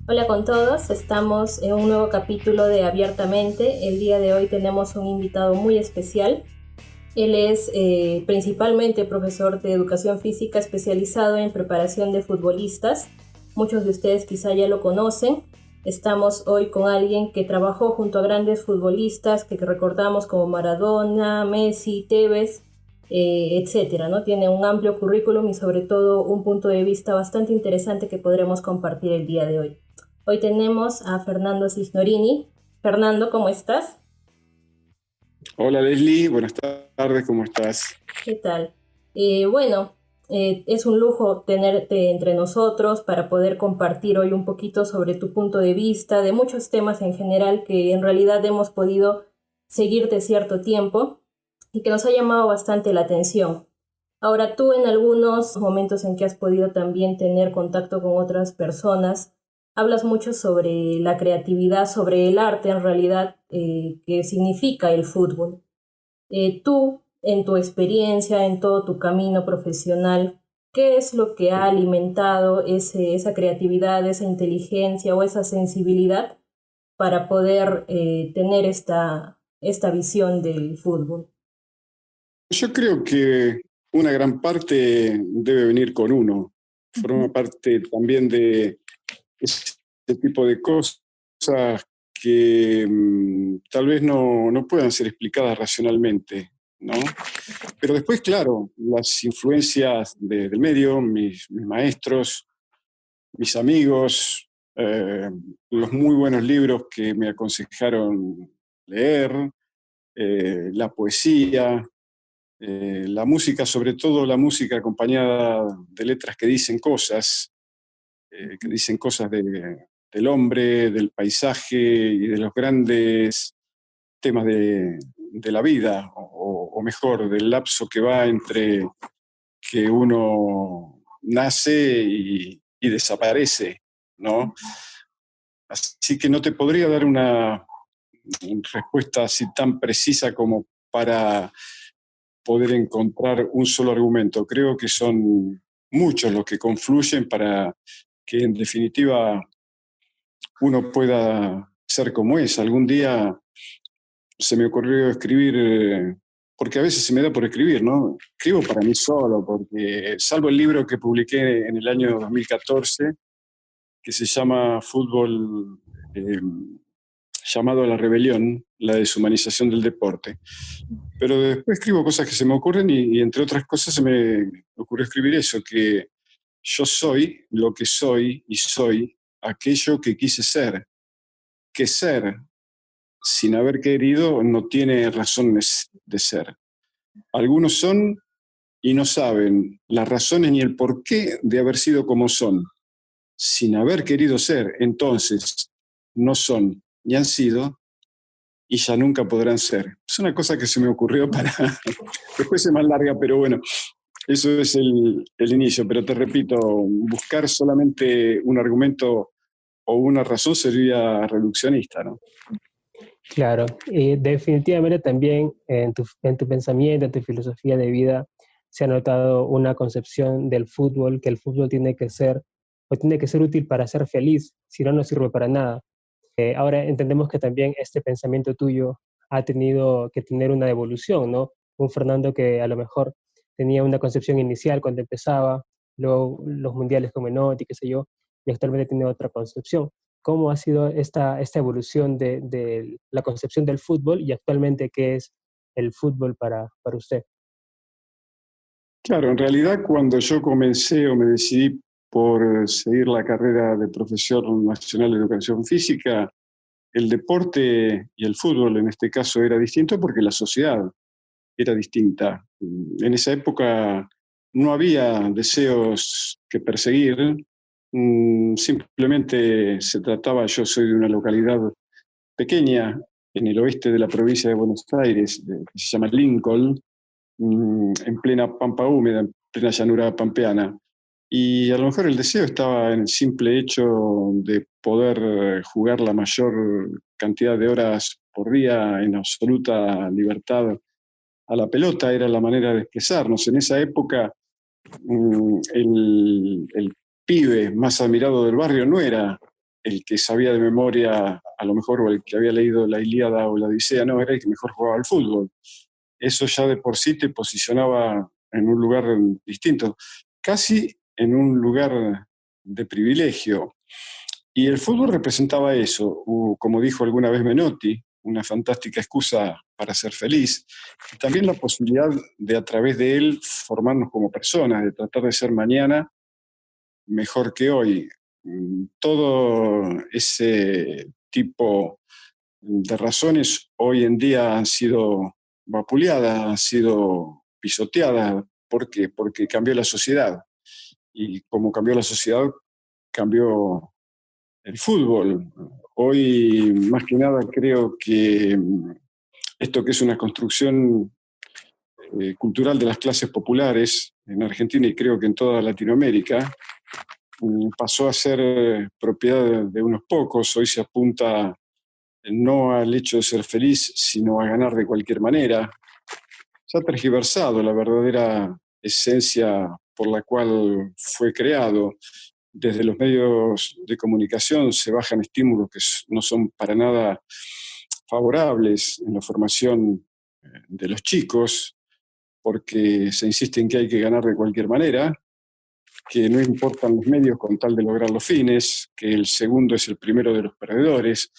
Hola con todos, estamos en un nuevo capítulo de Abiertamente. El día de hoy tenemos un invitado muy especial. Él es principalmente profesor de educación física especializado en preparación de futbolistas. Muchos de ustedes quizá ya lo conocen. Estamos hoy con alguien que trabajó junto a grandes futbolistas que recordamos como Maradona, Messi, Tevez, etcétera, ¿no? Tiene un amplio currículum y sobre todo un punto de vista bastante interesante que podremos compartir el día de hoy. Hoy tenemos a Fernando Cisnorini. Fernando, ¿cómo estás? Hola Leslie, buenas tardes, ¿cómo estás? ¿Qué tal? Bueno, es un lujo tenerte entre nosotros para poder compartir hoy un poquito sobre tu punto de vista, de muchos temas en general que en realidad hemos podido seguir de cierto tiempo y que nos ha llamado bastante la atención. Ahora, tú en algunos momentos en que has podido también tener contacto con otras personas, hablas mucho sobre la creatividad, sobre el arte en realidad que significa el fútbol. Tú, en tu experiencia, en todo tu camino profesional, ¿qué es lo que ha alimentado esa creatividad, esa inteligencia o esa sensibilidad para poder tener esta visión del fútbol? Yo creo que una gran parte debe venir con uno, forma Ujú. parte también de ese tipo de cosas que tal vez no puedan ser explicadas racionalmente, ¿no? Pero después, claro, las influencias del medio, mis maestros, mis amigos, eh, los muy buenos libros que me aconsejaron leer, la poesía, la música, sobre todo la música acompañada de letras que dicen cosas del hombre, del paisaje y de los grandes temas de la vida, o mejor, del lapso que va entre que uno nace y desaparece, ¿no? Así que no te podría dar una respuesta así tan precisa como para poder encontrar un solo argumento. Creo que son muchos los que confluyen para que en definitiva uno pueda ser como es. Algún día se me ocurrió escribir, porque a veces se me da por escribir, ¿no? Escribo para mí solo, porque salvo el libro que publiqué en el año 2014, que se llama Fútbol, llamado a la rebelión, la deshumanización del deporte. Pero después escribo cosas que se me ocurren y entre otras cosas se me ocurrió escribir eso, que yo soy lo que soy y soy aquello que quise ser, que ser sin haber querido no tiene razones de ser. Algunos son y no saben las razones ni el porqué de haber sido como son, sin haber querido ser. Entonces, no son ni han sido y ya nunca podrán ser. Es una cosa que se me ocurrió para... Después es más larga, pero bueno, eso es el inicio. Pero te repito, buscar solamente un argumento o una razón sería reduccionista, ¿no? Claro, y definitivamente también en tu pensamiento, en tu filosofía de vida, se ha notado una concepción del fútbol, que el fútbol tiene que ser o tiene que ser útil para ser feliz, si no, no sirve para nada. Ahora entendemos que también este pensamiento tuyo ha tenido que tener una evolución, ¿no? Un Fernando que a lo mejor tenía una concepción inicial cuando empezaba, luego los mundiales con Menotti, qué sé yo, y actualmente tiene otra concepción. ¿Cómo ha sido esta evolución de la concepción del fútbol y actualmente qué es el fútbol para usted? Claro, en realidad cuando yo comencé o me decidí por seguir la carrera de profesor nacional de educación física, el deporte y el fútbol en este caso era distinto porque la sociedad era distinta. En esa época no había deseos que perseguir, simplemente se trataba, yo soy de una localidad pequeña en el oeste de la provincia de Buenos Aires, que se llama Lincoln, en plena pampa húmeda, en plena llanura pampeana. Y a lo mejor el deseo estaba en el simple hecho de poder jugar la mayor cantidad de horas por día en absoluta libertad a la pelota, era la manera de expresarnos. En esa época, el pibe más admirado del barrio no era el que sabía de memoria, a lo mejor, o el que había leído la Ilíada o la Odisea, no, era el que mejor jugaba al fútbol. Eso ya de por sí te posicionaba en un lugar distinto, casi en un lugar de privilegio. Y el fútbol representaba eso, como dijo alguna vez Menotti, una fantástica excusa para ser feliz, y también la posibilidad de a través de él formarnos como personas, de tratar de ser mañana mejor que hoy. Todo ese tipo de razones hoy en día han sido vapuleadas, han sido pisoteadas. ¿Por qué? Porque cambió la sociedad. Y como cambió la sociedad, cambió el fútbol. Hoy, más que nada, creo que esto que es una construcción cultural de las clases populares en Argentina y creo que en toda Latinoamérica, pasó a ser propiedad de unos pocos. Hoy se apunta no al hecho de ser feliz, sino a ganar de cualquier manera. Se ha tergiversado la verdadera esencia por la cual fue creado. Desde los medios de comunicación se bajan estímulos que no son para nada favorables en la formación de los chicos, porque se insiste en que hay que ganar de cualquier manera, que no importan los medios con tal de lograr los fines, que el segundo es el primero de los perdedores,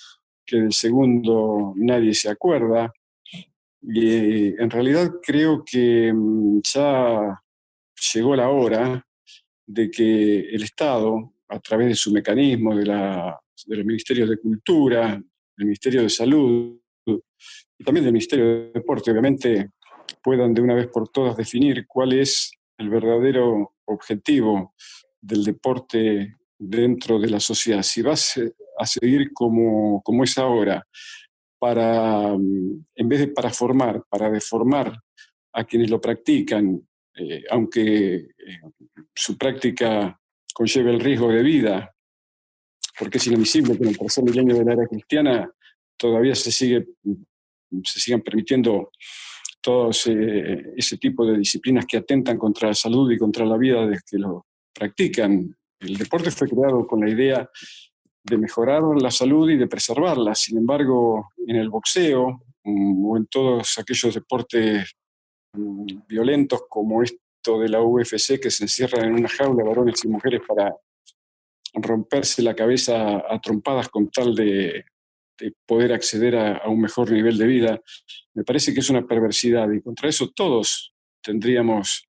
que del segundo nadie se acuerda. Y en realidad creo que ya llegó la hora de que el Estado, a través de su mecanismo, de los ministerios de Cultura, del Ministerio de Salud y también del Ministerio de Deporte, obviamente, puedan de una vez por todas definir cuál es el verdadero objetivo del deporte dentro de la sociedad. Si va a seguir como es ahora, en vez de para formar, para deformar a quienes lo practican, aunque su práctica conlleve el riesgo de vida, porque es inadmisible que en el tercer milenio de la era cristiana todavía se sigan permitiendo todos ese tipo de disciplinas que atentan contra la salud y contra la vida de los que lo practican. El deporte fue creado con la idea de mejorar la salud y de preservarla. Sin embargo, en el boxeo o en todos aquellos deportes violentos como esto de la UFC, que se encierran en una jaula varones y mujeres para romperse la cabeza a trompadas con tal de poder acceder a un mejor nivel de vida, me parece que es una perversidad y contra eso todos tendríamos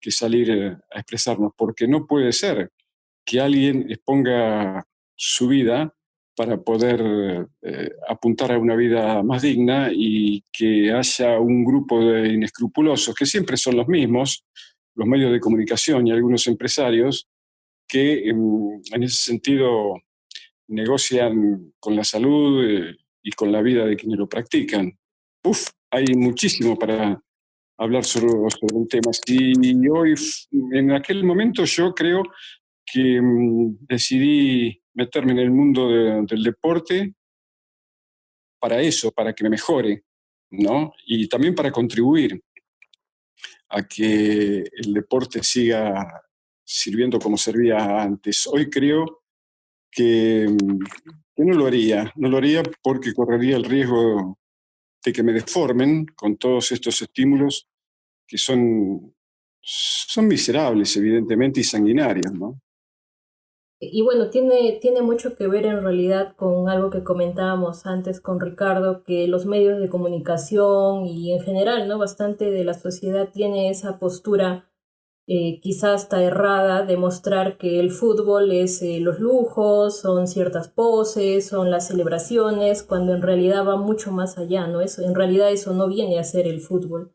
que salir a expresarnos, porque no puede ser que alguien exponga su vida para poder apuntar a una vida más digna y que haya un grupo de inescrupulosos, que siempre son los mismos, los medios de comunicación y algunos empresarios, que en ese sentido negocian con la salud y con la vida de quienes lo practican. Hay muchísimo para hablar sobre un tema. Y hoy, en aquel momento, yo creo que decidí meterme en el mundo del deporte para eso, para que me mejore, ¿no? Y también para contribuir a que el deporte siga sirviendo como servía antes. Hoy creo que no lo haría porque correría el riesgo de que me deformen con todos estos estímulos que son miserables, evidentemente, y sanguinarios, ¿no? Y bueno, tiene mucho que ver en realidad con algo que comentábamos antes con Ricardo, que los medios de comunicación y en general, ¿no? Bastante de la sociedad tiene esa postura quizás hasta errada de mostrar que el fútbol es los lujos, son ciertas poses, son las celebraciones, cuando en realidad va mucho más allá, ¿no? En realidad eso no viene a ser el fútbol.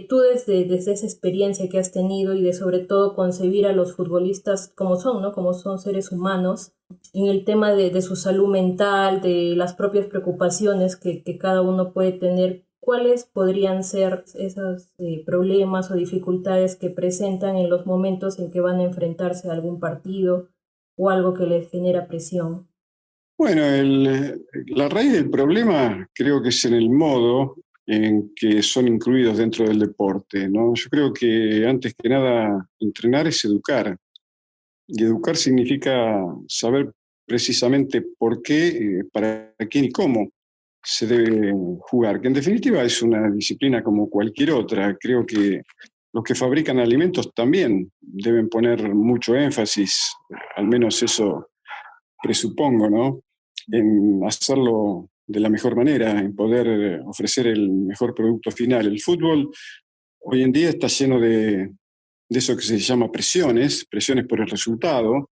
Tú desde esa experiencia que has tenido y de sobre todo concebir a los futbolistas como son, ¿no? Como son seres humanos, en el tema de su salud mental, de las propias preocupaciones que cada uno puede tener, ¿cuáles podrían ser esos problemas o dificultades que presentan en los momentos en que van a enfrentarse a algún partido o algo que les genera presión? Bueno, la raíz del problema creo que es en el modo en que son incluidos dentro del deporte, ¿no? Yo creo que antes que nada entrenar es educar. Y educar significa saber precisamente por qué, para quién y cómo se debe jugar, que en definitiva es una disciplina como cualquier otra. Creo que los que fabrican alimentos también deben poner mucho énfasis, al menos eso presupongo, ¿no? En hacerlo de la mejor manera, en poder ofrecer el mejor producto final. El fútbol hoy en día está lleno de eso que se llama presiones, presiones por el resultado,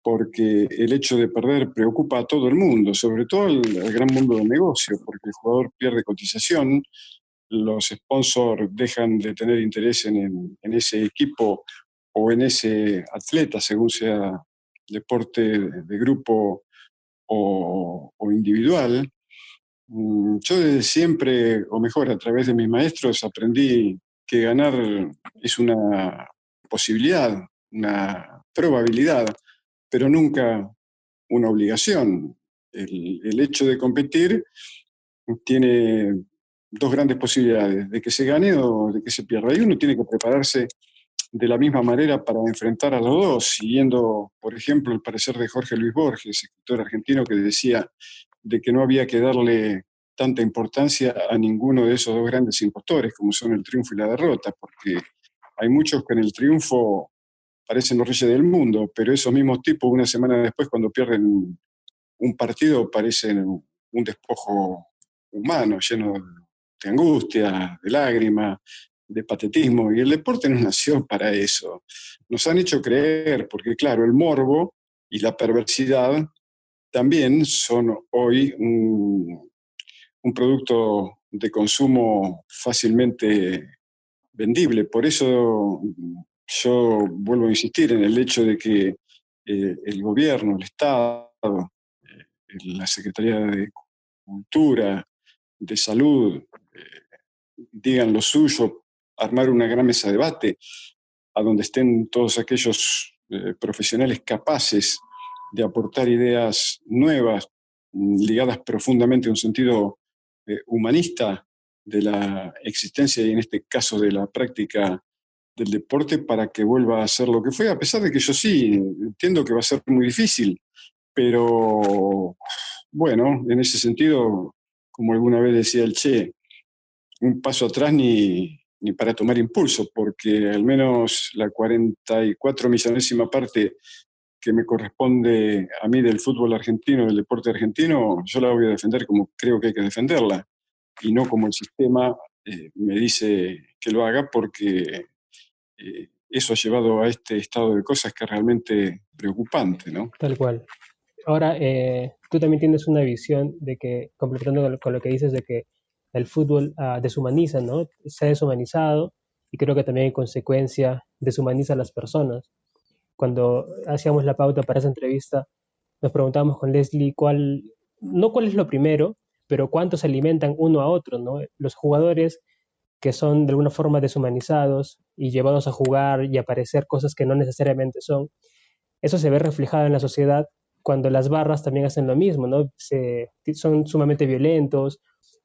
porque el hecho de perder preocupa a todo el mundo, sobre todo al gran mundo del negocio, porque el jugador pierde cotización, los sponsors dejan de tener interés en ese equipo o en ese atleta, según sea deporte de grupo o individual. Yo desde siempre, o mejor, a través de mis maestros, aprendí que ganar es una posibilidad, una probabilidad, pero nunca una obligación. El hecho de competir tiene dos grandes posibilidades, de que se gane o de que se pierda. Y uno tiene que prepararse de la misma manera para enfrentar a los dos, siguiendo, por ejemplo, el parecer de Jorge Luis Borges, escritor argentino, que decía de que no había que darle tanta importancia a ninguno de esos dos grandes impostores, como son el triunfo y la derrota, porque hay muchos que en el triunfo parecen los reyes del mundo, pero esos mismos tipos, una semana después, cuando pierden un partido, parecen un despojo humano, lleno de angustia, de lágrimas, de patetismo, y el deporte no nació para eso. Nos han hecho creer, porque claro, el morbo y la perversidad también son hoy un producto de consumo fácilmente vendible. Por eso yo vuelvo a insistir en el hecho de que el gobierno, el Estado, la Secretaría de Cultura, de Salud, digan lo suyo, armar una gran mesa de debate a donde estén todos aquellos profesionales capaces de aportar ideas nuevas, ligadas profundamente a un sentido humanista de la existencia y en este caso de la práctica del deporte para que vuelva a ser lo que fue, a pesar de que yo sí entiendo que va a ser muy difícil, pero bueno, en ese sentido, como alguna vez decía el Che, un paso atrás ni para tomar impulso, porque al menos la 44 millonésima parte que me corresponde a mí del fútbol argentino, del deporte argentino, yo la voy a defender como creo que hay que defenderla, y no como el sistema me dice que lo haga, porque eso ha llevado a este estado de cosas que es realmente preocupante, ¿no? Tal cual. Ahora, tú también tienes una visión de que, completando con lo que dices, de que el fútbol deshumaniza, ¿no? Se ha deshumanizado y creo que también en consecuencia deshumaniza a las personas. Cuando hacíamos la pauta para esa entrevista, nos preguntábamos con Leslie no cuál es lo primero, pero cuántos se alimentan uno a otro, ¿no? Los jugadores que son de alguna forma deshumanizados y llevados a jugar y a parecer cosas que no necesariamente son. Eso se ve reflejado en la sociedad cuando las barras también hacen lo mismo, ¿no? Son sumamente violentos,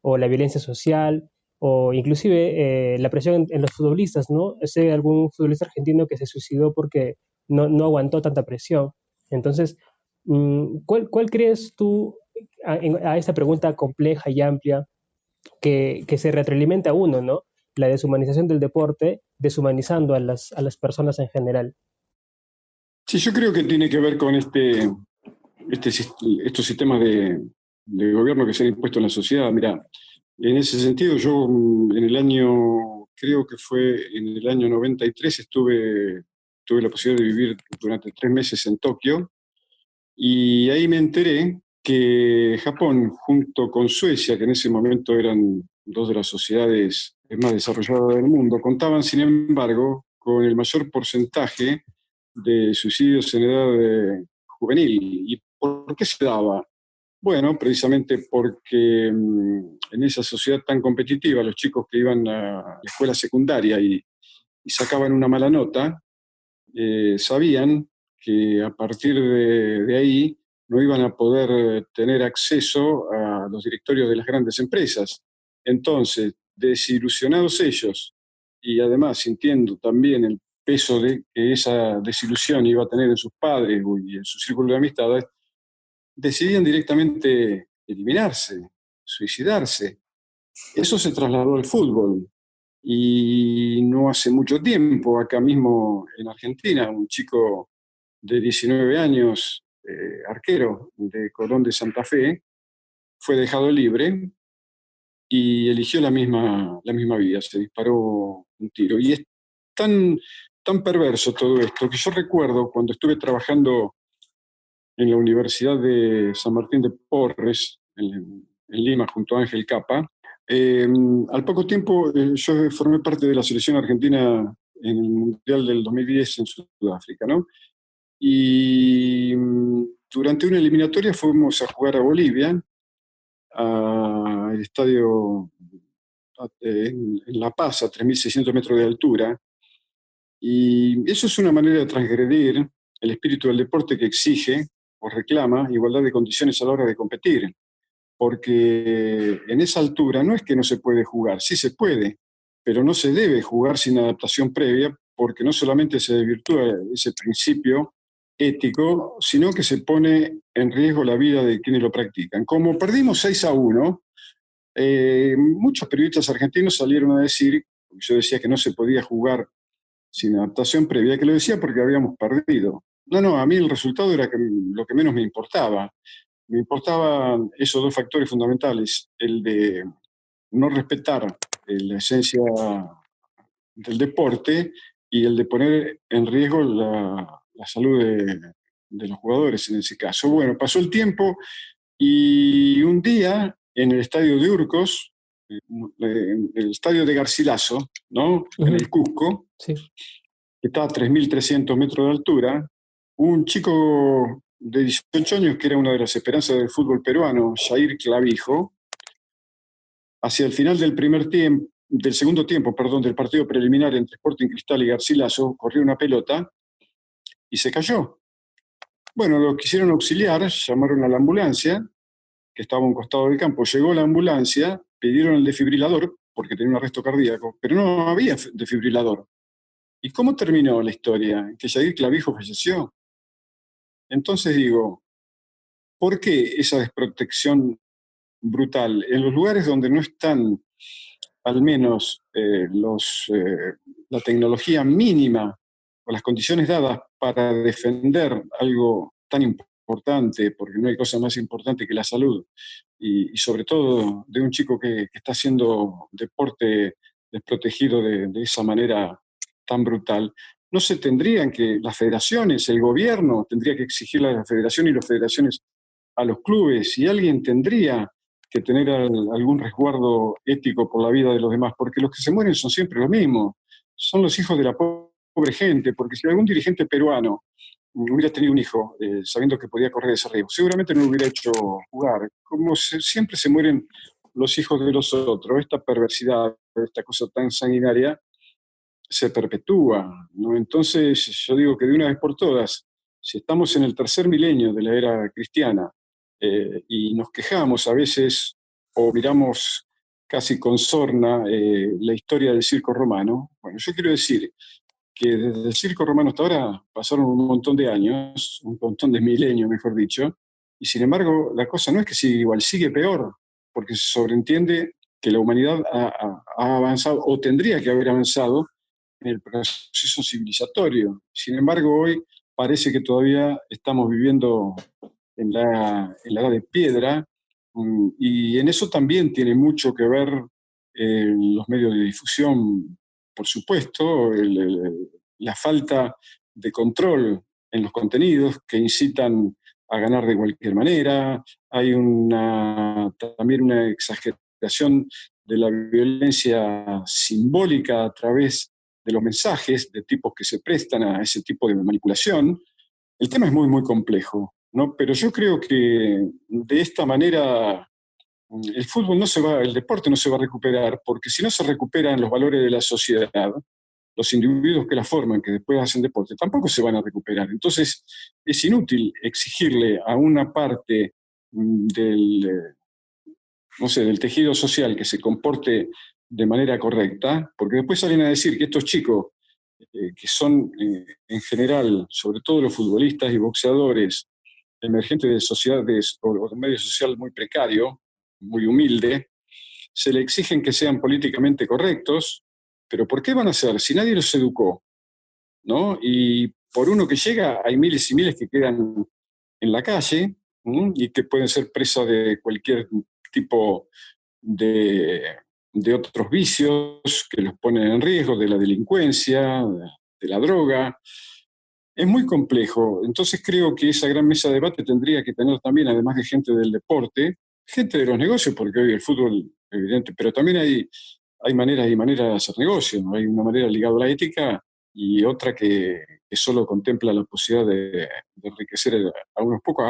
o la violencia social, o inclusive la presión en los futbolistas, ¿no? Sé de algún futbolista argentino que se suicidó porque no aguantó tanta presión. Entonces, ¿cuál crees tú a esta pregunta compleja y amplia que se retroalimenta a uno, ¿no? La deshumanización del deporte, deshumanizando a las personas en general. Sí, yo creo que tiene que ver con estos sistemas de gobierno que se han impuesto en la sociedad. Mira, en ese sentido, yo en el año, creo que fue en el año 93, tuve la posibilidad de vivir durante 3 meses en Tokio, y ahí me enteré que Japón, junto con Suecia, que en ese momento eran dos de las sociedades más desarrolladas del mundo, contaban, sin embargo, con el mayor porcentaje de suicidios en edad juvenil. ¿Y por qué se daba? Bueno, precisamente porque en esa sociedad tan competitiva, los chicos que iban a la escuela secundaria y sacaban una mala nota, sabían que a partir de ahí no iban a poder tener acceso a los directorios de las grandes empresas. Entonces, desilusionados ellos y además sintiendo también el peso de que esa desilusión iba a tener en sus padres y en su círculo de amistades, decidían directamente eliminarse, suicidarse. Eso se trasladó al fútbol. Y no hace mucho tiempo, acá mismo en Argentina, un chico de 19 años, arquero de Colón de Santa Fe, fue dejado libre y eligió la misma vía, se disparó un tiro. Y es tan, tan perverso todo esto que yo recuerdo cuando estuve trabajando en la Universidad de San Martín de Porres, en Lima, junto a Ángel Capa. Eh, Al poco tiempo yo formé parte de la selección argentina en el Mundial del 2010 en Sudáfrica, ¿no? Y durante una eliminatoria fuimos a jugar a Bolivia, al estadio en La Paz, a 3.600 metros de altura. Y eso es una manera de transgredir el espíritu del deporte que exige o reclama igualdad de condiciones a la hora de competir. Porque en esa altura no es que no se puede jugar, sí se puede, pero no se debe jugar sin adaptación previa, porque no solamente se desvirtúa ese principio ético, sino que se pone en riesgo la vida de quienes lo practican. Como perdimos 6-1, muchos periodistas argentinos salieron a decir, yo decía que no se podía jugar sin adaptación previa, que lo decía porque habíamos perdido. No, no, a mí el resultado era lo que menos me importaba. Me importaban esos dos factores fundamentales, el de no respetar la esencia del deporte y el de poner en riesgo la salud de los jugadores en ese caso. Bueno, pasó el tiempo y un día en el estadio de Urcos, en el estadio de Garcilaso, ¿no? En el Cusco, Sí. que está a 3.300 metros de altura, un chico de 18 años, que era una de las esperanzas del fútbol peruano, Jair Clavijo, hacia el final del segundo tiempo, perdón, del partido preliminar entre Sporting Cristal y Garcilaso, corrió una pelota y se cayó. Bueno, lo quisieron auxiliar, llamaron a la ambulancia, que estaba a un costado del campo. Llegó la ambulancia, pidieron el desfibrilador, porque tenía un arresto cardíaco, pero no había desfibrilador. ¿Y cómo terminó la historia? ¿Que Jair Clavijo falleció? Entonces digo, ¿por qué esa desprotección brutal? En los lugares donde no están al menos la tecnología mínima o las condiciones dadas para defender algo tan importante, porque no hay cosa más importante que la salud, y sobre todo de un chico que está haciendo deporte desprotegido de esa manera tan brutal, no se tendrían que, las federaciones, el gobierno tendría que exigirle a la federación y las federaciones a los clubes, y alguien tendría que tener algún resguardo ético por la vida de los demás, porque los que se mueren son siempre los mismos, son los hijos de la pobre gente, porque si algún dirigente peruano hubiera tenido un hijo sabiendo que podía correr ese riesgo, seguramente no lo hubiera hecho jugar. Como siempre se mueren los hijos de los otros, esta perversidad, esta cosa tan sanguinaria, se perpetúa, ¿no? Entonces yo digo que de una vez por todas, si estamos en el tercer milenio de la era cristiana y nos quejamos a veces o miramos casi con sorna la historia del circo romano, bueno, yo quiero decir que desde el circo romano hasta ahora pasaron un montón de años, un montón de milenios, mejor dicho, y sin embargo la cosa no es que sigue igual, sigue peor, porque se sobreentiende que la humanidad ha avanzado o tendría que haber avanzado en el proceso civilizatorio. Sin embargo, hoy parece que todavía estamos viviendo en la edad de piedra, y en eso también tiene mucho que ver los medios de difusión, por supuesto, la falta de control en los contenidos que incitan a ganar de cualquier manera. Hay también una exageración de la violencia simbólica a través de los mensajes de tipos que se prestan a ese tipo de manipulación. El tema es muy, muy complejo, ¿no? Pero yo creo que de esta manera el fútbol no se va, el deporte no se va a recuperar, porque si no se recuperan los valores de la sociedad, los individuos que la forman, que después hacen deporte, tampoco se van a recuperar. Entonces, es inútil exigirle a una parte del, no sé, del tejido social que se comporte de manera correcta, porque después salen a decir que estos chicos, que son en general, sobre todo los futbolistas y boxeadores, emergente de sociedades o de un medio social muy precario, muy humilde, se le exigen que sean políticamente correctos, pero ¿por qué van a ser si nadie los educó? ¿No? Y por uno que llega hay miles y miles que quedan en la calle, y que pueden ser presas de cualquier tipo de, de otros vicios que los ponen en riesgo, de la delincuencia, de la droga. Es muy complejo. Entonces creo que esa gran mesa de debate tendría que tener también, además de gente del deporte, gente de los negocios, porque hoy el fútbol, evidente, pero también hay maneras y maneras de hacer negocio, ¿no? Hay una manera ligada a la ética y otra que solo contempla la posibilidad de enriquecer a unos pocos,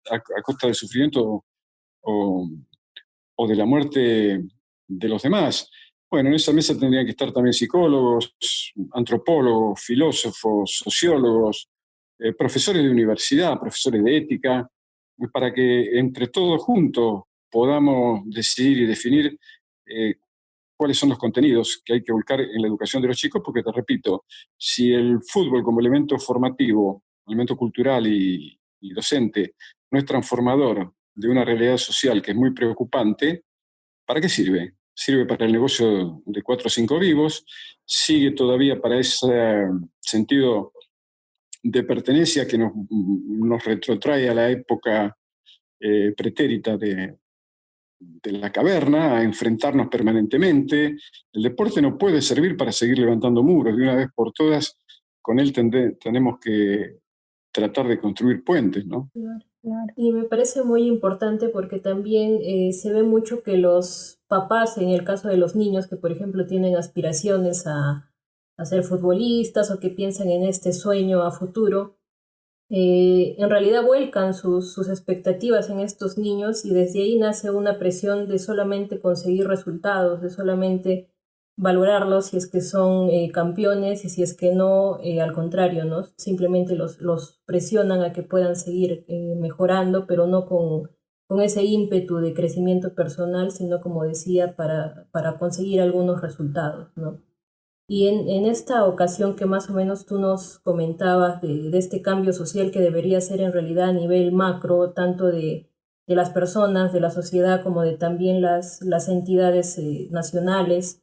a costa del sufrimiento o, o de la muerte de los demás. Bueno, en esa mesa tendrían que estar también psicólogos, antropólogos, filósofos, sociólogos, profesores de universidad, profesores de ética, para que entre todos juntos podamos decidir y definir eh, cuáles son los contenidos que hay que volcar en la educación de los chicos, porque te repito, si el fútbol como elemento formativo, elemento cultural y docente no es transformador de una realidad social que es muy preocupante, ¿para qué sirve? Sirve para el negocio de 4 o 5 vivos, sigue todavía para ese sentido de pertenencia que nos retrotrae a la época pretérita de la caverna, a enfrentarnos permanentemente. El deporte no puede servir para seguir levantando muros. De una vez por todas, con él tenemos que tratar de construir puentes, ¿no? Claro, claro. Y me parece muy importante porque también se ve mucho que los papás, en el caso de los niños que, por ejemplo, tienen aspiraciones a ser futbolistas o que piensan en este sueño a futuro, en realidad vuelcan sus expectativas en estos niños y desde ahí nace una presión de solamente conseguir resultados, de solamente valorarlos si es que son campeones y si es que no, al contrario, ¿no? Simplemente los presionan a que puedan seguir mejorando, pero no con ese ímpetu de crecimiento personal, sino como decía, para conseguir algunos resultados, ¿no? Y en esta ocasión que más o menos tú nos comentabas de este cambio social que debería ser en realidad a nivel macro, tanto de las personas, de la sociedad, como de también las entidades nacionales,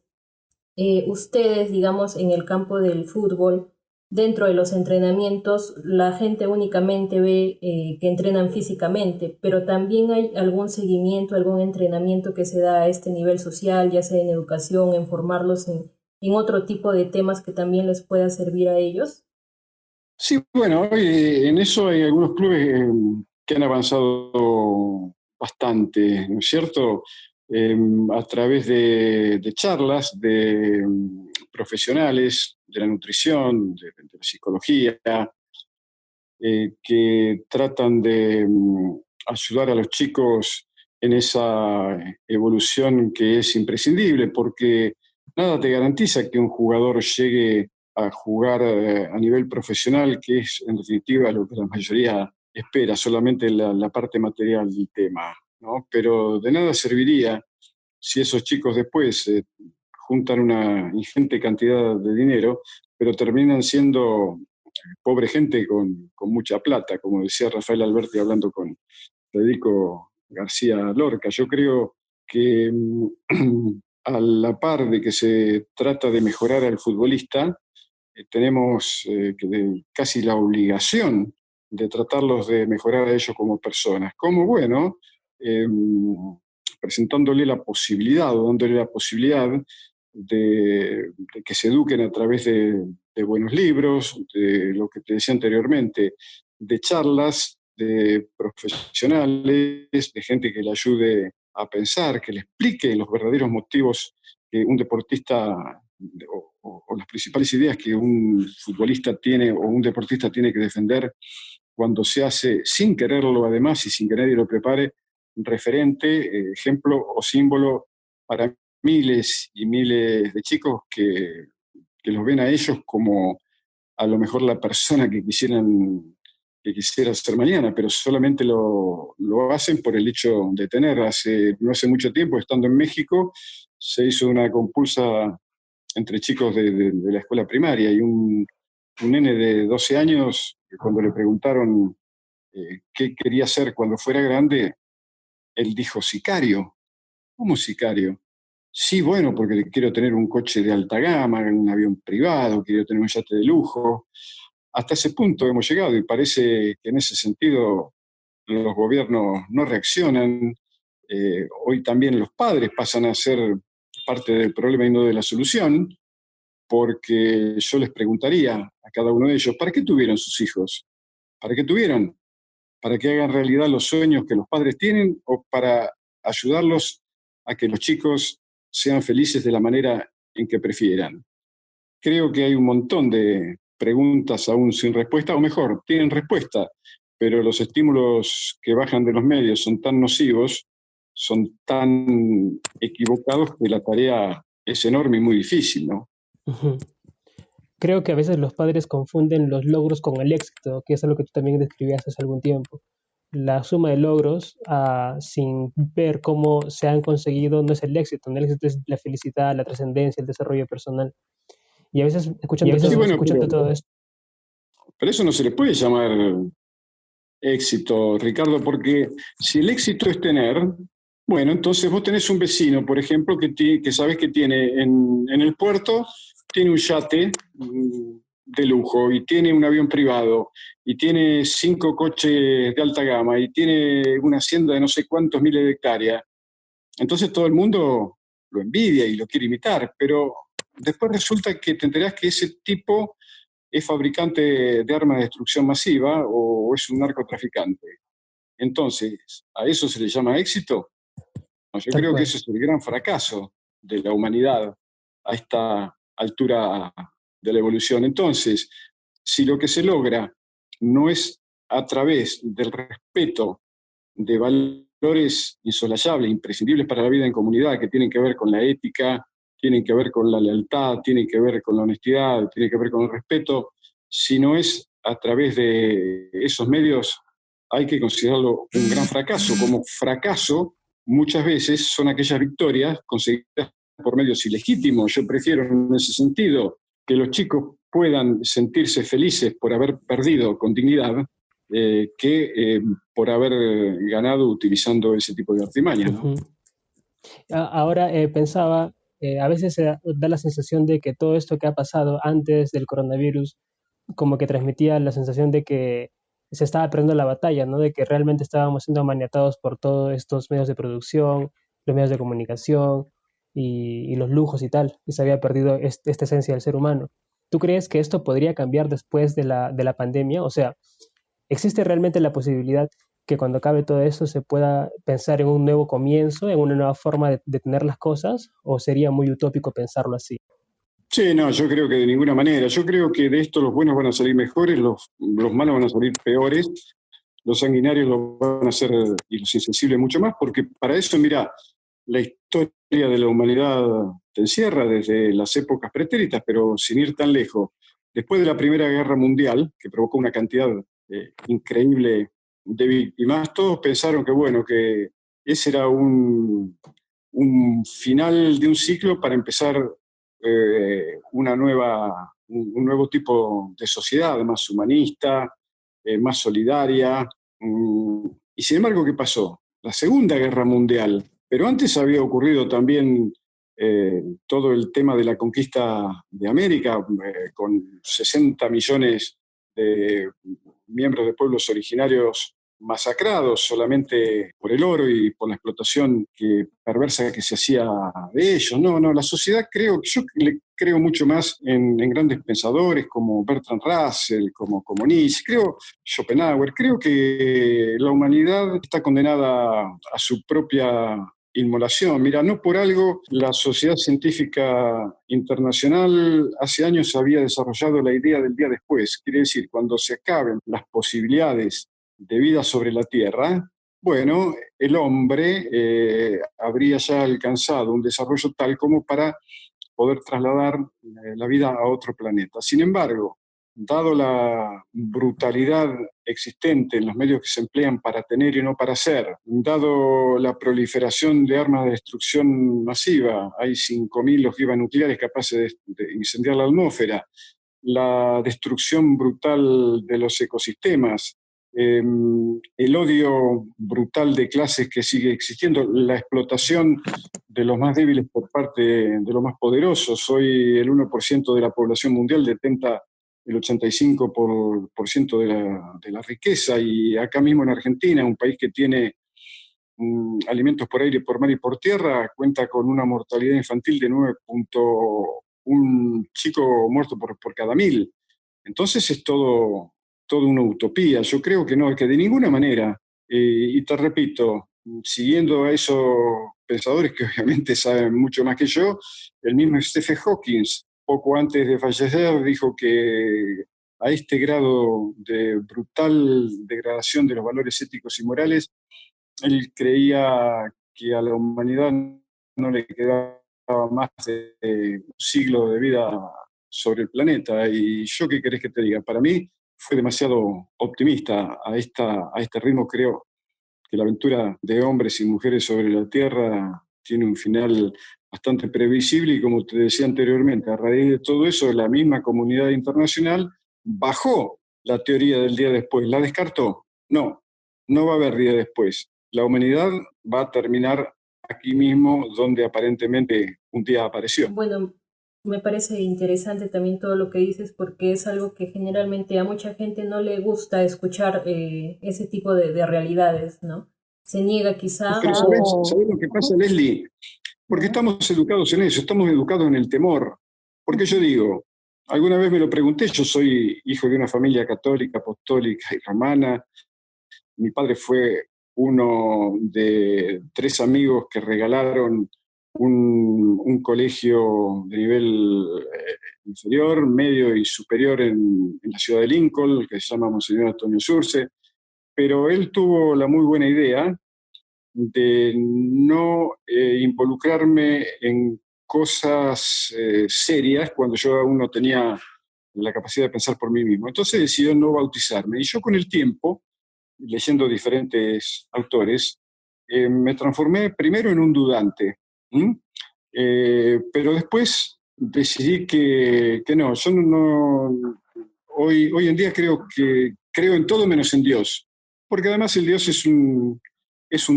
ustedes, digamos, en el campo del fútbol, dentro de los entrenamientos, la gente únicamente ve que entrenan físicamente, pero también hay algún seguimiento, algún entrenamiento que se da a este nivel social, ya sea en educación, en formarlos en otro tipo de temas que también les pueda servir a ellos. Sí, bueno, hoy en eso hay algunos clubes que han avanzado bastante, ¿no es cierto? A través de charlas de profesionales de la nutrición, de la psicología, que tratan de ayudar a los chicos en esa evolución que es imprescindible, porque nada te garantiza que un jugador llegue a jugar a nivel profesional, que es en definitiva lo que la mayoría espera, solamente la parte material del tema, ¿no? Pero de nada serviría si esos chicos después juntan una ingente cantidad de dinero, pero terminan siendo pobre gente con mucha plata, como decía Rafael Alberti hablando con Federico García Lorca. Yo creo que a la par de que se trata de mejorar al futbolista, tenemos casi la obligación de tratarlos de mejorar a ellos como personas. Como, bueno, eh, presentándole la posibilidad o dándole la posibilidad de que se eduquen a través de buenos libros, de lo que te decía anteriormente, de charlas de profesionales, de gente que le ayude a pensar, que le explique los verdaderos motivos que un deportista o las principales ideas que un futbolista tiene o un deportista tiene que defender cuando se hace sin quererlo además y sin que nadie lo prepare, referente, ejemplo o símbolo para miles y miles de chicos que los ven a ellos como a lo mejor la persona que quisiera ser mañana, pero solamente lo hacen por el hecho de tener. No hace mucho tiempo, estando en México, se hizo una compulsa entre chicos de la escuela primaria y un nene de 12 años, cuando le preguntaron qué quería ser cuando fuera grande, él dijo sicario. ¿Cómo sicario? Sí, bueno, porque quiero tener un coche de alta gama, un avión privado, quiero tener un yate de lujo. Hasta ese punto hemos llegado y parece que en ese sentido los gobiernos no reaccionan. Hoy también los padres pasan a ser parte del problema y no de la solución, porque yo les preguntaría a cada uno de ellos, ¿para qué tuvieron sus hijos? ¿Para qué tuvieron? ¿Para que hagan realidad los sueños que los padres tienen o para ayudarlos a que los chicos sean felices de la manera en que prefieran? Creo que hay un montón de preguntas aún sin respuesta, o mejor, tienen respuesta, pero los estímulos que bajan de los medios son tan nocivos, son tan equivocados que la tarea es enorme y muy difícil, ¿no? Ujú. Creo que a veces los padres confunden los logros con el éxito, que es algo que tú también describías hace algún tiempo. La suma de logros, sin ver cómo se han conseguido, no es el éxito. El éxito es la felicidad, la trascendencia, el desarrollo personal. Y a veces, Sí, bueno, escuchando todo esto, pero eso no se le puede llamar éxito, Ricardo, porque si el éxito es tener, bueno, entonces vos tenés un vecino, por ejemplo, que sabes que tiene en el puerto, tiene un yate de lujo y tiene un avión privado y tiene 5 coches de alta gama y tiene una hacienda de no sé cuántos miles de hectáreas. Entonces todo el mundo lo envidia y lo quiere imitar, pero después resulta que te enterás que ese tipo es fabricante de armas de destrucción masiva o es un narcotraficante. Entonces, ¿a eso se le llama éxito? No, yo tal creo que cual. ese es el gran fracaso de la humanidad a esta altura de la evolución. Entonces, si lo que se logra no es a través del respeto de valores insosolayables, imprescindibles para la vida en comunidad, que tienen que ver con la ética, tienen que ver con la lealtad, tienen que ver con la honestidad, tienen que ver con el respeto, si no es a través de esos medios, hay que considerarlo un gran fracaso. Como fracaso, muchas veces son aquellas victorias conseguidas por medios ilegítimos. Yo prefiero en ese sentido que los chicos puedan sentirse felices por haber perdido con dignidad que por haber ganado utilizando ese tipo de artimañas, ¿no? Ujú. Ahora pensaba, a veces da la sensación de que todo esto que ha pasado antes del coronavirus, como que transmitía la sensación de que se estaba perdiendo la batalla, ¿no? De que realmente estábamos siendo maniatados por todos estos medios de producción, los medios de comunicación y los lujos y tal, y se había perdido esta esencia del ser humano. ¿Tú crees que esto podría cambiar después de la pandemia? O sea, ¿existe realmente la posibilidad que cuando acabe todo esto se pueda pensar en un nuevo comienzo, en una nueva forma de tener las cosas? ¿O sería muy utópico pensarlo así? Sí, no, yo creo que de ninguna manera. Yo creo que de esto los buenos van a salir mejores, los malos van a salir peores, los sanguinarios lo van a hacer y los insensibles mucho más, porque para eso, mira, la historia de la humanidad te encierra desde las épocas pretéritas, pero sin ir tan lejos. Después de la Primera Guerra Mundial, que provocó una cantidad increíble de víctimas, todos pensaron que, bueno, que ese era un final de un ciclo para empezar un nuevo tipo de sociedad, más humanista, más solidaria. Y sin embargo, ¿qué pasó? La Segunda Guerra Mundial, pero antes había ocurrido también todo el tema de la conquista de América, con 60 millones de miembros de pueblos originarios masacrados solamente por el oro y por la explotación perversa que se hacía de ellos. No, no, la sociedad yo le creo mucho más en grandes pensadores como Bertrand Russell, como Nietzsche, creo Schopenhauer, creo que la humanidad está condenada a su propia inmolación. Mira, no por algo la Sociedad Científica Internacional hace años había desarrollado la idea del día después. Quiere decir, cuando se acaben las posibilidades de vida sobre la Tierra, bueno, el hombre habría ya alcanzado un desarrollo tal como para poder trasladar la vida a otro planeta. Sin embargo, dado la brutalidad existente en los medios que se emplean para tener y no para ser, dado la proliferación de armas de destrucción masiva, hay 5.000 ojivas nucleares capaces de incendiar la atmósfera, la destrucción brutal de los ecosistemas, el odio brutal de clases que sigue existiendo, la explotación de los más débiles por parte de los más poderosos. Hoy el 1% de la población mundial detenta el 85% de la riqueza, y acá mismo en Argentina, un país que tiene alimentos por aire, por mar y por tierra, cuenta con una mortalidad infantil de 9,1 chico muerto por cada 1.000. Entonces es todo una utopía. Yo creo que no, que de ninguna manera, y te repito, siguiendo a esos pensadores que obviamente saben mucho más que yo, el mismo Stephen Hawking, poco antes de fallecer, dijo que a este grado de brutal degradación de los valores éticos y morales, él creía que a la humanidad no le quedaba más de un siglo de vida sobre el planeta. Y yo, ¿qué querés que te diga? Para mí fue demasiado optimista a este ritmo. Creo que la aventura de hombres y mujeres sobre la Tierra tiene un final bastante previsible, y como te decía anteriormente, a raíz de todo eso, la misma comunidad internacional bajó la teoría del día después, la descartó. No, no va a haber día después. La humanidad va a terminar aquí mismo donde aparentemente un día apareció. Bueno, me parece interesante también todo lo que dices porque es algo que generalmente a mucha gente no le gusta escuchar ese tipo de realidades, ¿no? Se niega quizá Pero ¿sabes, o... sabes lo que pasa, Leslie? Porque ¿no? estamos educados en eso, estamos educados en el temor. Porque yo digo, alguna vez me lo pregunté, yo soy hijo de una familia católica, apostólica y romana. Mi padre fue uno de 3 amigos que regalaron un colegio de nivel inferior, medio y superior en la ciudad de Lincoln, que se llama Monseñor Antonio Surce. Pero él tuvo la muy buena idea de no involucrarme en cosas serias cuando yo aún no tenía la capacidad de pensar por mí mismo. Entonces decidió no bautizarme. Y yo, con el tiempo, leyendo diferentes autores, me transformé primero en un dudante. ¿M? Pero después decidí que no, yo hoy en día creo en todo menos en Dios, porque además el Dios es un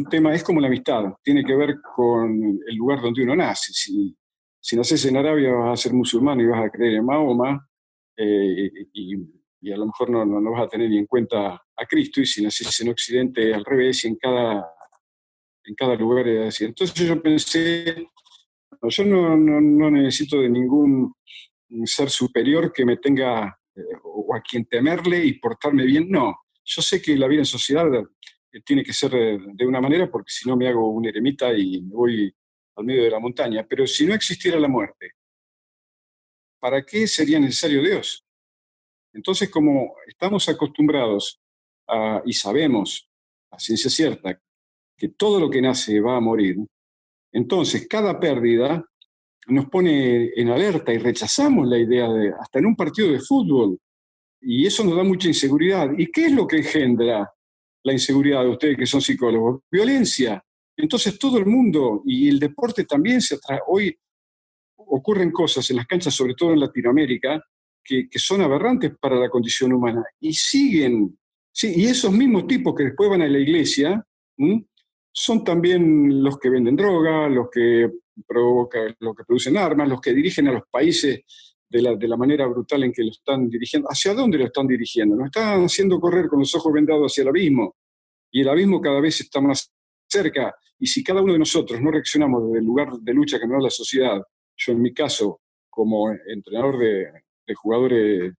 tema, es como la amistad, tiene que ver con el lugar donde uno nace. Si naces en Arabia vas a ser musulmán y vas a creer en Mahoma, y a lo mejor no vas a tener ni en cuenta a Cristo, y si naces en Occidente al revés, y en cada lugar es así. Entonces yo pensé, no, yo no necesito de ningún ser superior que me tenga o a quien temerle y portarme bien. No, yo sé que la vida en sociedad tiene que ser de una manera, porque si no me hago un eremita y me voy al medio de la montaña. Pero si no existiera la muerte, ¿para qué sería necesario Dios? Entonces, como estamos acostumbrados y sabemos a ciencia cierta que todo lo que nace va a morir, entonces cada pérdida nos pone en alerta y rechazamos la idea de, hasta en un partido de fútbol, y eso nos da mucha inseguridad. ¿Y qué es lo que engendra la inseguridad de ustedes que son psicólogos? Violencia. Entonces todo el mundo, y el deporte también se atrae. Hoy ocurren cosas en las canchas, sobre todo en Latinoamérica, que son aberrantes para la condición humana, y siguen, sí, y esos mismos tipos que después van a la iglesia, ¿m? Son también los que venden droga, los que los que producen armas, los que dirigen a los países de la manera brutal en que lo están dirigiendo. ¿Hacia dónde lo están dirigiendo? Nos están haciendo correr con los ojos vendados hacia el abismo, y el abismo cada vez está más cerca. Y si cada uno de nosotros no reaccionamos desde el lugar de lucha que nos da la sociedad, yo en mi caso, como entrenador de jugadores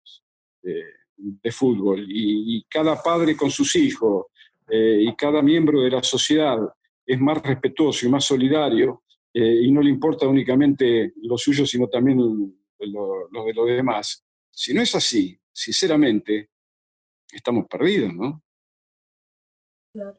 eh, de fútbol, y cada padre con sus hijos, y cada miembro de la sociedad es más respetuoso y más solidario, y no le importa únicamente lo suyo, sino también lo de los demás. Si no es así, sinceramente, estamos perdidos, ¿no? Claro.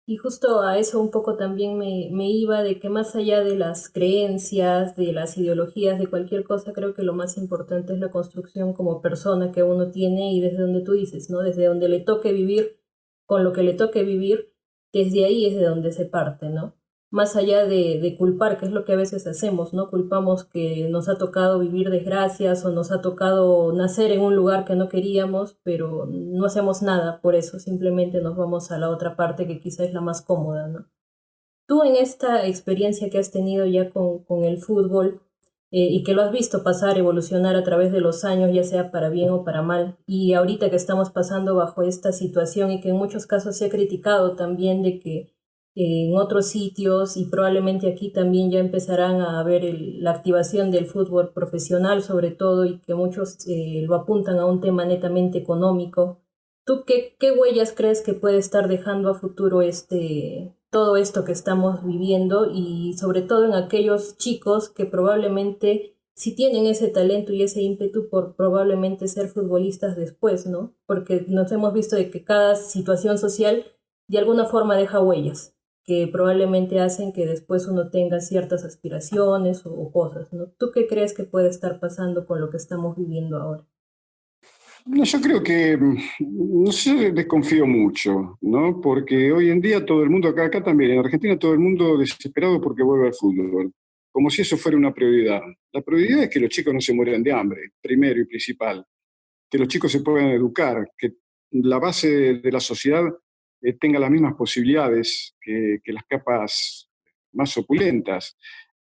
Y justo a eso un poco también me iba de que más allá de las creencias, de las ideologías, de cualquier cosa, creo que lo más importante es la construcción como persona que uno tiene y desde donde tú dices, ¿no? Desde donde le toque vivir, con lo que le toque vivir, desde ahí es de donde se parte, ¿no? más allá de culpar, que es lo que a veces hacemos, ¿no? Culpamos que nos ha tocado vivir desgracias o nos ha tocado nacer en un lugar que no queríamos, pero no hacemos nada por eso, simplemente nos vamos a la otra parte que quizá es la más cómoda, ¿no? Tú en esta experiencia que has tenido ya con el fútbol y que lo has visto pasar, evolucionar a través de los años, ya sea para bien o para mal, y ahorita que estamos pasando bajo esta situación y que en muchos casos se ha criticado también de que en otros sitios y probablemente aquí también ya empezarán a ver la activación del fútbol profesional sobre todo y que muchos lo apuntan a un tema netamente económico. ¿Tú qué huellas crees que puede estar dejando a futuro todo esto que estamos viviendo y sobre todo en aquellos chicos que probablemente sí tienen ese talento y ese ímpetu por probablemente ser futbolistas después, ¿no? Porque nos hemos visto de que cada situación social de alguna forma deja huellas que probablemente hacen que después uno tenga ciertas aspiraciones o cosas, ¿no? ¿Tú qué crees que puede estar pasando con lo que estamos viviendo ahora? No, yo creo que, no sé, desconfío mucho, ¿no? Porque hoy en día todo el mundo, acá también, en Argentina todo el mundo desesperado porque vuelve al fútbol, como si eso fuera una prioridad. La prioridad es que los chicos no se mueran de hambre, primero y principal, que los chicos se puedan educar, que la base de la sociedad tenga las mismas posibilidades que las capas más opulentas.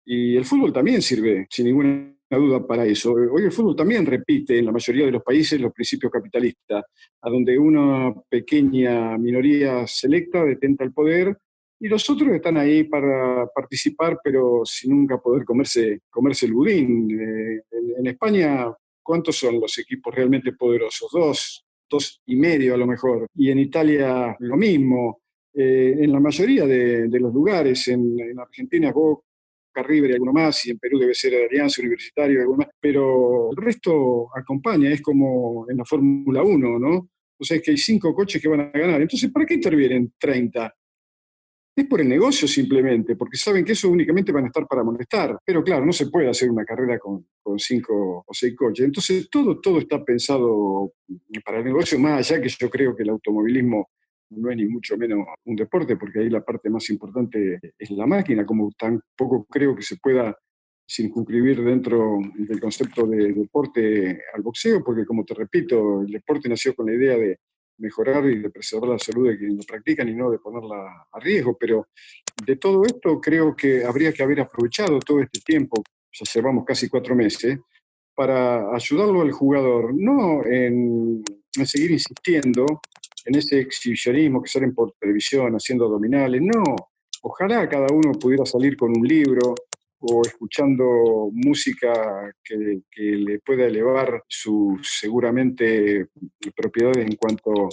Y el fútbol también sirve, sin ninguna duda, para eso. Hoy el fútbol también repite en la mayoría de los países los principios capitalistas, a donde una pequeña minoría selecta detenta el poder y los otros están ahí para participar, pero sin nunca poder comerse el budín. En España, ¿cuántos son los equipos realmente poderosos? Dos y medio a lo mejor. Y en Italia lo mismo. En la mayoría de los lugares, en Argentina es Boca, River y alguno más, y en Perú debe ser Alianza Universitario y alguno más, pero el resto acompaña, es como en la Fórmula 1, ¿no? O sea, es que hay 5 coches que van a ganar. Entonces, ¿para qué intervienen 30? Es por el negocio simplemente, porque saben que eso únicamente van a estar para molestar. Pero claro, no se puede hacer una carrera con 5 o 6 coches. Entonces, todo está pensado para el negocio, más allá que yo creo que el automovilismo no es ni mucho menos un deporte, porque ahí la parte más importante es la máquina, como tampoco creo que se pueda circunscribir dentro del concepto de deporte al boxeo, porque como te repito, el deporte nació con la idea de mejorar y de preservar la salud de quienes lo practican y no de ponerla a riesgo. Pero de todo esto creo que habría que haber aprovechado todo este tiempo, ya llevamos casi 4 meses, para ayudarlo al jugador, no en seguir insistiendo en ese exhibicionismo que salen por televisión haciendo abdominales, no. Ojalá cada uno pudiera salir con un libro o escuchando música que le pueda elevar sus seguramente propiedades en cuanto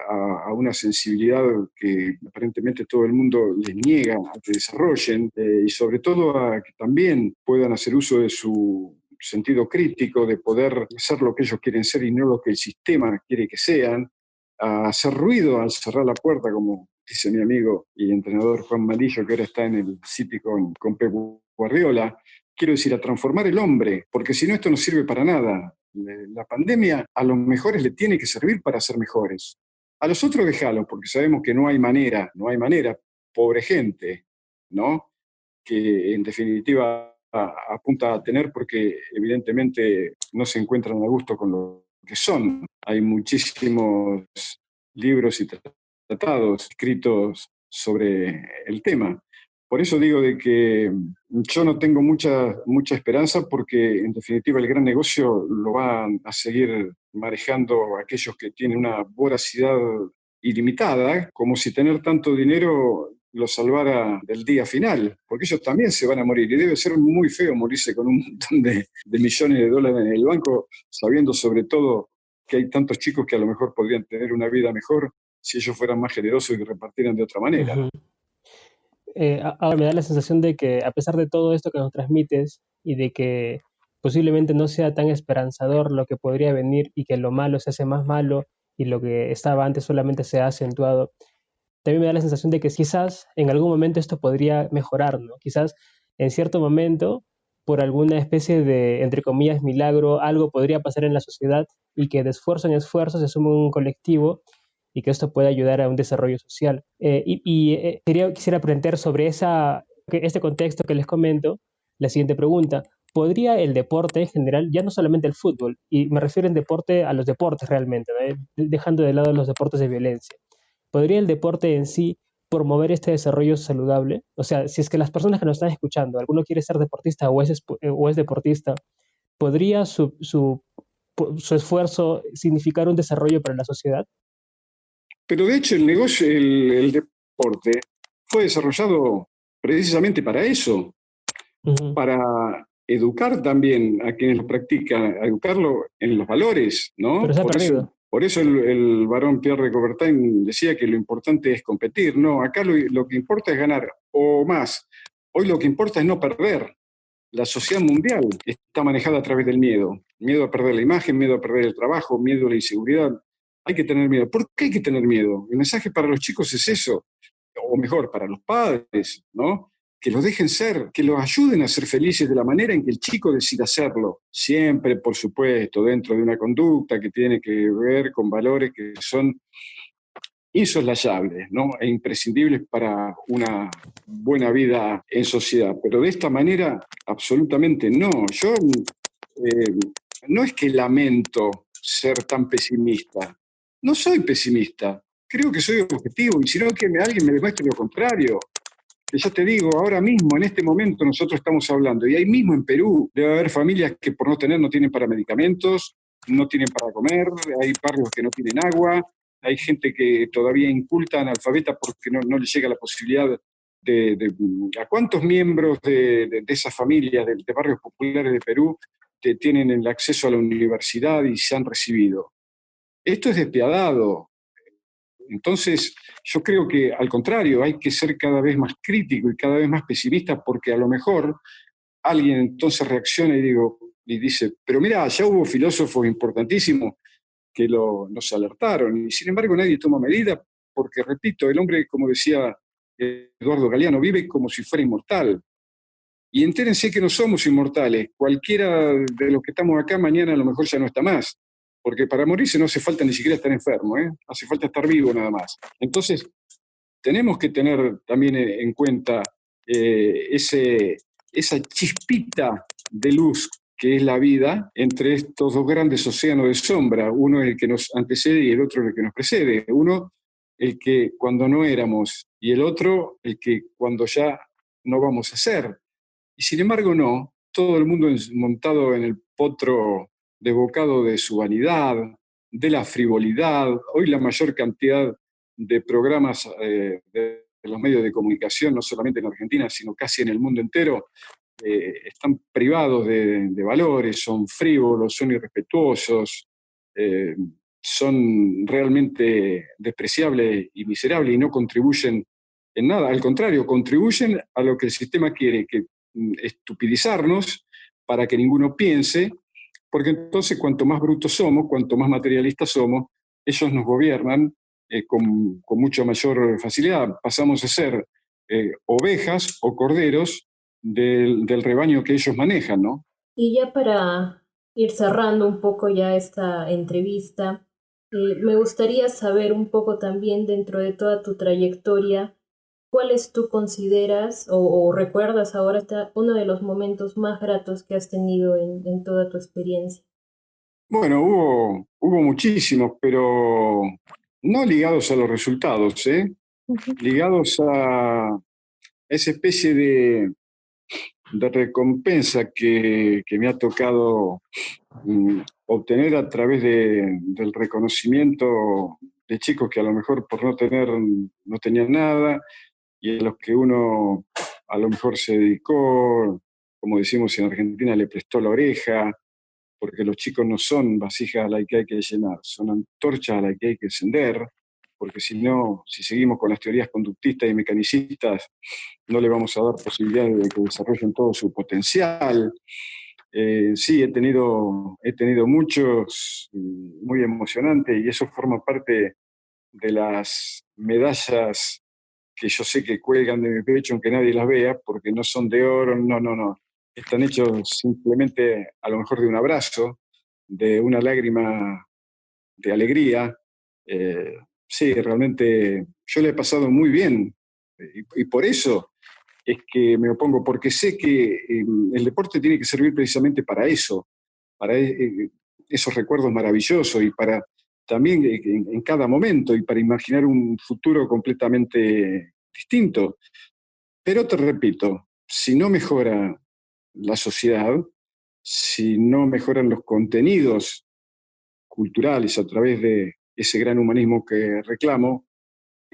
a una sensibilidad que aparentemente todo el mundo les niega a que desarrollen, y sobre todo a que también puedan hacer uso de su sentido crítico, de poder ser lo que ellos quieren ser y no lo que el sistema quiere que sean, a hacer ruido al cerrar la puerta, como dice mi amigo y entrenador Juan Malillo, que ahora está en el City con Pep Guardiola. Quiero decir, a transformar el hombre, porque si no esto no sirve para nada. La pandemia a los mejores le tiene que servir para ser mejores. A los otros déjalo, porque sabemos que no hay manera, pobre gente, ¿no? Que en definitiva apunta a tener porque evidentemente no se encuentran a gusto con lo que son. Hay muchísimos libros y tratados escritos sobre el tema. Por eso digo de que yo no tengo mucha esperanza porque en definitiva el gran negocio lo van a seguir manejando aquellos que tienen una voracidad ilimitada, como si tener tanto dinero lo salvara del día final, porque ellos también se van a morir y debe ser muy feo morirse con un montón de millones de dólares en el banco, sabiendo sobre todo que hay tantos chicos que a lo mejor podrían tener una vida mejor si ellos fueran más generosos y repartieran de otra manera. Ujú. Ahora me da la sensación de que a pesar de todo esto que nos transmites y de que posiblemente no sea tan esperanzador lo que podría venir y que lo malo se hace más malo y lo que estaba antes solamente se ha acentuado, también me da la sensación de que quizás en algún momento esto podría mejorar, ¿no? Quizás en cierto momento, por alguna especie de, entre comillas, milagro, algo podría pasar en la sociedad y que de esfuerzo en esfuerzo se sume un colectivo y que esto pueda ayudar a un desarrollo social. Quisiera aprender sobre este contexto que les comento, la siguiente pregunta. ¿Podría el deporte en general, ya no solamente el fútbol, y me refiero en deporte a los deportes realmente, ¿no? Dejando de lado los deportes de violencia, ¿podría el deporte en sí promover este desarrollo saludable? O sea, si es que las personas que nos están escuchando, alguno quiere ser deportista o es deportista, ¿podría su esfuerzo significar un desarrollo para la sociedad? Pero de hecho el negocio, el deporte, fue desarrollado precisamente para eso, Ujú. para educar también a quienes lo practican, a educarlo en los valores, Pero ¿no? se ha perdido. Por eso el varón Pierre de Coubertin decía que lo importante es competir. No, acá lo que importa es ganar, o más. Hoy lo que importa es no perder. La sociedad mundial está manejada a través del miedo. Miedo a perder la imagen, miedo a perder el trabajo, miedo a la inseguridad. Hay que tener miedo. ¿Por qué hay que tener miedo? El mensaje para los chicos es eso, o mejor, para los padres, ¿no? Que los dejen ser, que los ayuden a ser felices de la manera en que el chico decida hacerlo. Siempre, por supuesto, dentro de una conducta que tiene que ver con valores que son insoslayables, ¿no? E imprescindibles para una buena vida en sociedad. Pero de esta manera, absolutamente no. Yo no es que lamento ser tan pesimista. No soy pesimista. Creo que soy objetivo y si no, que alguien me demuestre lo contrario. Que ya te digo, ahora mismo, en este momento, nosotros estamos hablando, y ahí mismo en Perú debe haber familias que por no tener no tienen para medicamentos, no tienen para comer, hay barrios que no tienen agua, hay gente que todavía inculta, analfabeta, porque no le llega la posibilidad ¿A cuántos miembros de esas familias, de barrios populares de Perú, tienen el acceso a la universidad y se han recibido? Esto es despiadado. Entonces, yo creo que al contrario, hay que ser cada vez más crítico y cada vez más pesimista porque a lo mejor alguien entonces reacciona y dice, pero mira, ya hubo filósofos importantísimos que nos alertaron y sin embargo nadie toma medida porque, repito, el hombre, como decía Eduardo Galeano, vive como si fuera inmortal. Y entérense que no somos inmortales. Cualquiera de los que estamos acá mañana a lo mejor ya no está más. Porque para morirse no hace falta ni siquiera estar enfermo, ¿eh? Hace falta estar vivo nada más. Entonces, tenemos que tener también en cuenta esa chispita de luz que es la vida entre estos dos grandes océanos de sombra. Uno es el que nos antecede y el otro es el que nos precede. Uno, el que cuando no éramos, y el otro, el que cuando ya no vamos a ser. Y sin embargo no, todo el mundo montado en el potro desbocado de su vanidad, de la frivolidad. Hoy la mayor cantidad de programas de los medios de comunicación, no solamente en Argentina, sino casi en el mundo entero, están privados de valores, son frívolos, son irrespetuosos, eh, son realmente despreciables y miserables y no contribuyen en nada. Al contrario, contribuyen a lo que el sistema quiere, que estupidizarnos para que ninguno piense, porque entonces cuanto más brutos somos, cuanto más materialistas somos, ellos nos gobiernan con mucha mayor facilidad. Pasamos a ser ovejas o corderos del rebaño que ellos manejan, ¿no? Y ya para ir cerrando un poco ya esta entrevista, me gustaría saber un poco también dentro de toda tu trayectoria, ¿cuáles tú consideras o recuerdas ahora uno de los momentos más gratos que has tenido en toda tu experiencia? Bueno, hubo muchísimos, pero no ligados a los resultados, ¿eh? Ligados a esa especie de recompensa que me ha tocado obtener a través del reconocimiento de chicos que a lo mejor por no tenían nada y a los que uno a lo mejor se dedicó, como decimos en Argentina, le prestó la oreja, porque los chicos no son vasijas a las que hay que llenar, son antorchas a las que hay que encender, porque si no, si seguimos con las teorías conductistas y mecanicistas, no le vamos a dar posibilidades de que desarrollen todo su potencial. Sí, he tenido muchos, muy emocionantes, y eso forma parte de las medallas que yo sé que cuelgan de mi pecho aunque nadie las vea, porque no son de oro, no. Están hechos simplemente a lo mejor de un abrazo, de una lágrima de alegría, Sí, realmente yo le he pasado muy bien y por eso es que me opongo, porque sé que el deporte tiene que servir precisamente para eso, para esos recuerdos maravillosos y para también en cada momento y para imaginar un futuro completamente distinto. Pero te repito, si no mejora la sociedad, si no mejoran los contenidos culturales a través de ese gran humanismo que reclamo,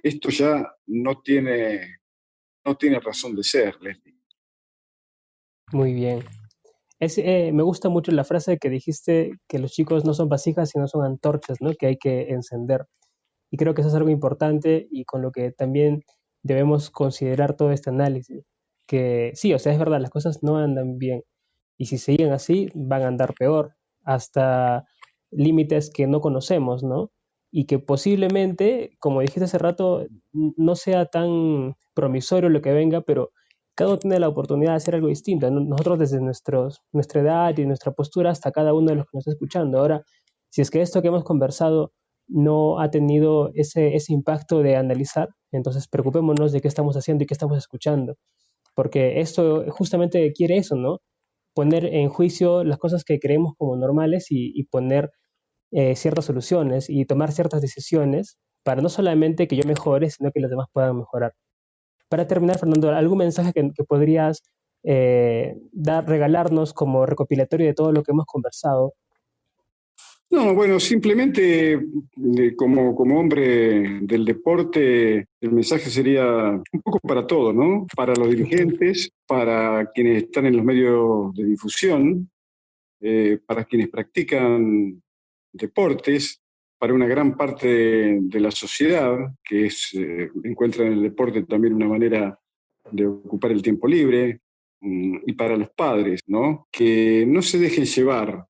esto ya no tiene razón de ser, Leslie. Muy bien. Me gusta mucho la frase que dijiste, que los chicos no son vasijas, sino son antorchas, ¿no? Que hay que encender. Y creo que eso es algo importante y con lo que también debemos considerar todo este análisis. Que sí, o sea, es verdad, las cosas no andan bien. Y si siguen así, van a andar peor, hasta límites que no conocemos, ¿no? Y que posiblemente, como dijiste hace rato, no sea tan promisorio lo que venga, pero cada uno tiene la oportunidad de hacer algo distinto. Nosotros desde nuestra edad y nuestra postura hasta cada uno de los que nos está escuchando. Ahora, si es que esto que hemos conversado no ha tenido ese impacto de analizar, entonces preocupémonos de qué estamos haciendo y qué estamos escuchando, porque esto justamente quiere eso, ¿no? Poner en juicio las cosas que creemos como normales y poner ciertas soluciones y tomar ciertas decisiones para no solamente que yo mejore, sino que los demás puedan mejorar. Para terminar, Fernando, ¿algún mensaje que podrías regalarnos como recopilatorio de todo lo que hemos conversado? No, bueno, simplemente como hombre del deporte, el mensaje sería un poco para todos, ¿no? Para los dirigentes, para quienes están en los medios de difusión, para quienes practican deportes, para una gran parte de la sociedad que encuentra en el deporte también una manera de ocupar el tiempo libre, y para los padres, ¿no? Que no se dejen llevar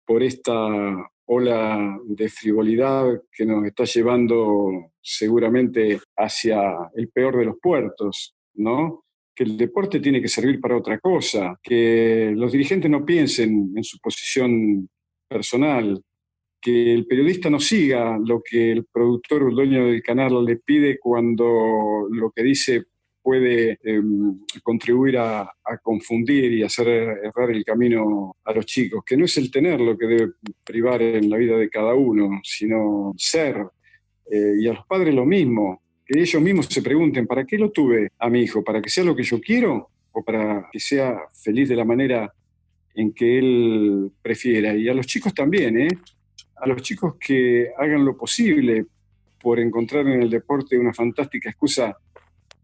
por esta ola de frivolidad que nos está llevando seguramente hacia el peor de los puertos, ¿no? Que el deporte tiene que servir para otra cosa, que los dirigentes no piensen en su posición personal, que el periodista no siga lo que el productor o el dueño del canal le pide cuando lo que dice puede contribuir a confundir y hacer errar el camino a los chicos, que no es el tener lo que debe privar en la vida de cada uno, sino ser. Y a los padres lo mismo, que ellos mismos se pregunten, ¿para qué lo tuve a mi hijo? ¿Para que sea lo que yo quiero o para que sea feliz de la manera en que él prefiera? Y a los chicos también, a los chicos que hagan lo posible por encontrar en el deporte una fantástica excusa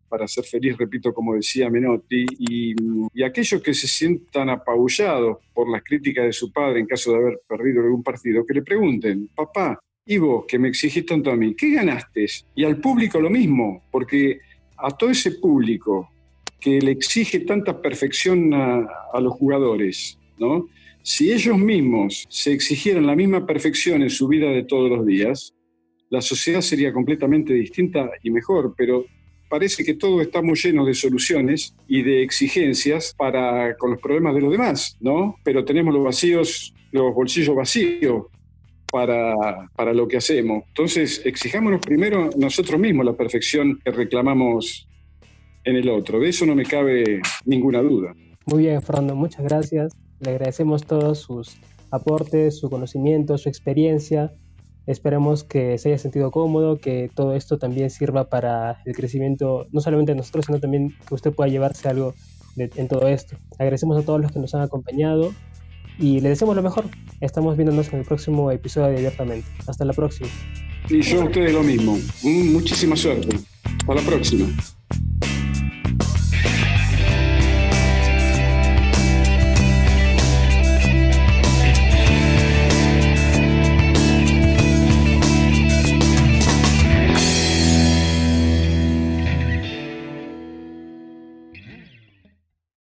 para ser feliz, repito, como decía Menotti, y aquellos que se sientan apabullados por las críticas de su padre en caso de haber perdido algún partido, que le pregunten, papá, ¿y vos que me exigís tanto a mí, qué ganaste? Y al público lo mismo, porque a todo ese público que le exige tanta perfección a los jugadores, ¿no? Si ellos mismos se exigieran la misma perfección en su vida de todos los días, la sociedad sería completamente distinta y mejor, pero parece que todos estamos llenos de soluciones y de exigencias con los problemas de los demás, ¿no? Pero tenemos los bolsillos vacíos para lo que hacemos. Entonces, exijámonos primero nosotros mismos la perfección que reclamamos en el otro. De eso no me cabe ninguna duda. Muy bien, Fernando, muchas gracias. Le agradecemos todos sus aportes, su conocimiento, su experiencia. Esperamos que se haya sentido cómodo, que todo esto también sirva para el crecimiento, no solamente de nosotros, sino también que usted pueda llevarse algo en todo esto. Agradecemos a todos los que nos han acompañado y le deseamos lo mejor. Estamos viéndonos en el próximo episodio de Abiertamente. Hasta la próxima. Y yo a ustedes lo mismo. Muchísima suerte. Hasta la próxima.